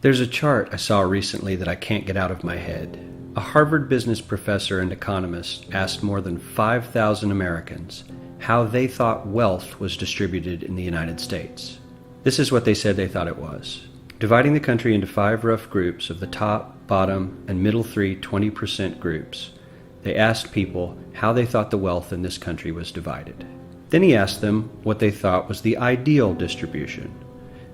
There's a chart I saw recently that I can't get out of my head. A Harvard business professor and economist asked more than 5,000 Americans how they thought wealth was distributed in the United States. This is what they said they thought it was. Dividing the country into 5 rough groups of the top, bottom, and middle 3 20% groups, they asked people how they thought the wealth in this country was divided. Then he asked them what they thought was the ideal distribution,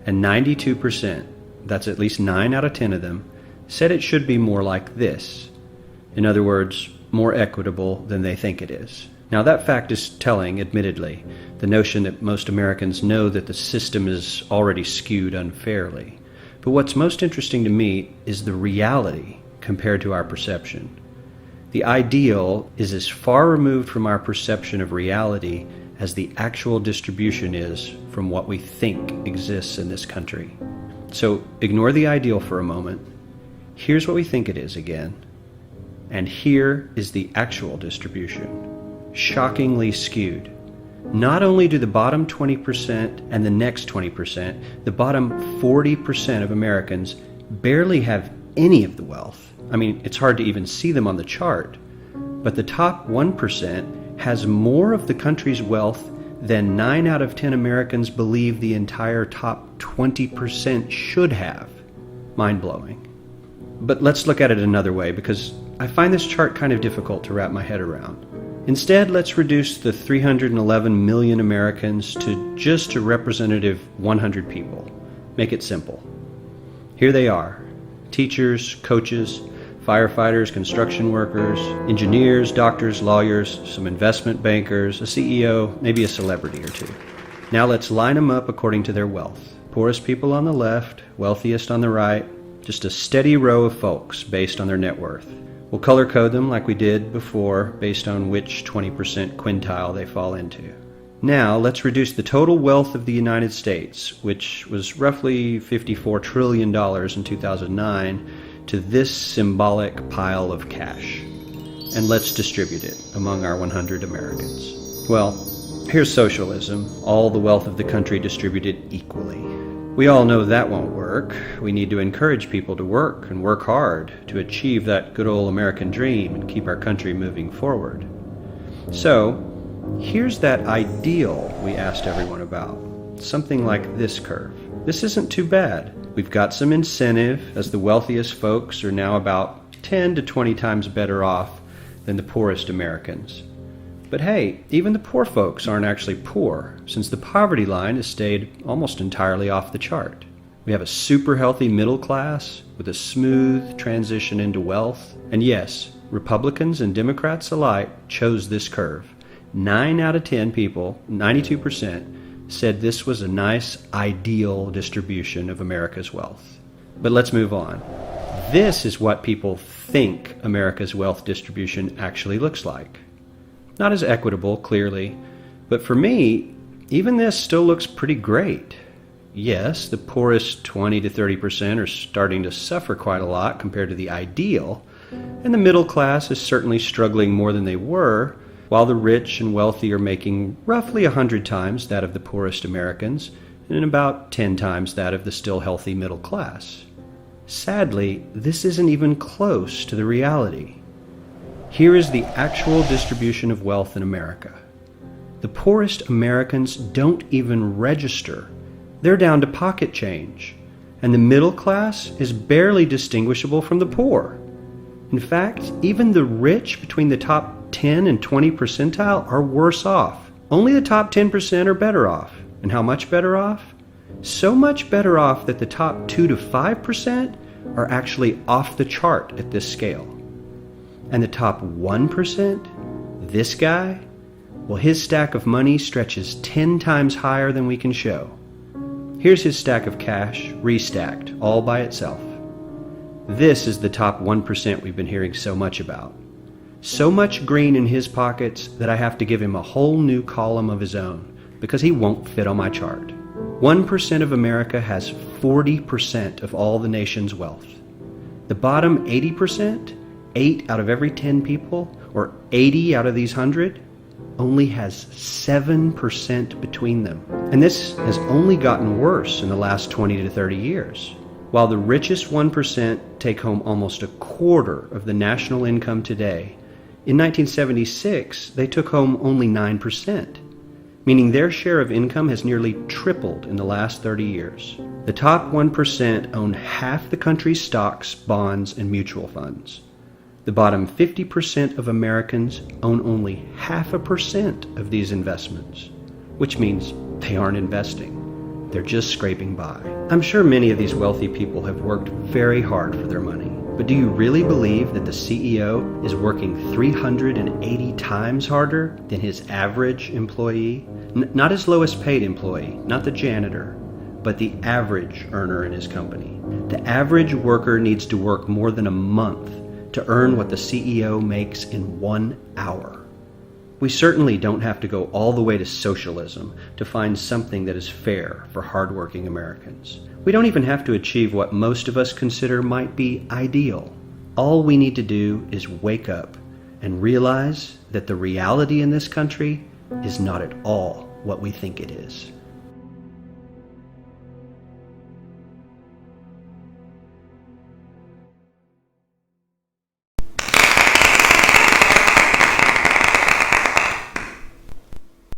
and 92%, that's at least 9 out of 10 of them, said it should be more like this. In other words, more equitable than they think it is. Now that fact is telling, admittedly, the notion that most Americans know that the system is already skewed unfairly. But what's most interesting to me is the reality compared to our perception. The ideal is as far removed from our perception of reality as the actual distribution is from what we think exists in this country. So ignore the ideal for a moment. Here's what we think it is again. And here is the actual distribution. Shockingly skewed. Not only do the bottom 20% and the next 20%, the bottom 40% of Americans barely have any of the wealth. I mean, it's hard to even see them on the chart. But the top 1% has more of the country's wealth than 9 out of 10 Americans believe the entire top 20% should have. Mind-blowing. But let's look at it another way, because I find this chart kind of difficult to wrap my head around. Instead, let's reduce the 311 million Americans to just a representative 100 people. Make it simple. Here they are: teachers, coaches, firefighters, construction workers, engineers, doctors, lawyers, some investment bankers, a CEO, maybe a celebrity or two. Now let's line them up according to their wealth. Poorest people on the left, wealthiest on the right, just a steady row of folks based on their net worth. We'll color code them like we did before based on which 20% quintile they fall into. Now let's reduce the total wealth of the United States, which was roughly $54 trillion in 2009, to this symbolic pile of cash. And let's distribute it among our 100 Americans. Well, here's socialism, all the wealth of the country distributed equally. We all know that won't work. We need to encourage people to work and work hard to achieve that good old American dream and keep our country moving forward. So, here's that ideal we asked everyone about. Something like this curve. This isn't too bad. We've got some incentive, as the wealthiest folks are now about 10 to 20 times better off than the poorest Americans. But hey, even the poor folks aren't actually poor, since the poverty line has stayed almost entirely off the chart. We have a super healthy middle class with a smooth transition into wealth. And yes, Republicans and Democrats alike chose this curve. 9 out of 10 people, 92%, said this was a nice, ideal distribution of America's wealth. But let's move on. This is what people think America's wealth distribution actually looks like. Not as equitable, clearly, but for me, even this still looks pretty great. Yes, the poorest 20 to 30% are starting to suffer quite a lot compared to the ideal, and the middle class is certainly struggling more than they were, while the rich and wealthy are making roughly 100 times that of the poorest Americans, and about 10 times that of the still healthy middle class. Sadly, this isn't even close to the reality. Here is the actual distribution of wealth in America. The poorest Americans don't even register. They're down to pocket change, and the middle class is barely distinguishable from the poor. In fact, even the rich between the top 10 and 20 percentile are worse off. Only the top 10% are better off. And how much better off? So much better off that the top 2 to 5% are actually off the chart at this scale. And the top 1%, this guy, well, his stack of money stretches 10 times higher than we can show. Here's his stack of cash, restacked, all by itself. This is the top 1% we've been hearing so much about. So much green in his pockets that I have to give him a whole new column of his own, because he won't fit on my chart. 1% of America has 40% of all the nation's wealth. The bottom 80%, 8 out of every 10 people, or 80 out of these 100, only has 7% between them. And this has only gotten worse in the last 20 to 30 years. While the richest 1% take home almost a quarter of the national income today, in 1976 they took home only 9%, meaning their share of income has nearly tripled in the last 30 years. The top 1% own half the country's stocks, bonds, and mutual funds. The bottom 50% of Americans own only 0.5% of these investments, which means they aren't investing. They're just scraping by. I'm sure many of these wealthy people have worked very hard for their money, but do you really believe that the CEO is working 380 times harder than his average employee? Not his lowest paid employee, not the janitor, but the average earner in his company. The average worker needs to work more than a month to earn what the CEO makes in 1 hour. We certainly don't have to go all the way to socialism to find something that is fair for hardworking Americans. We don't even have to achieve what most of us consider might be ideal. All we need to do is wake up and realize that the reality in this country is not at all what we think it is.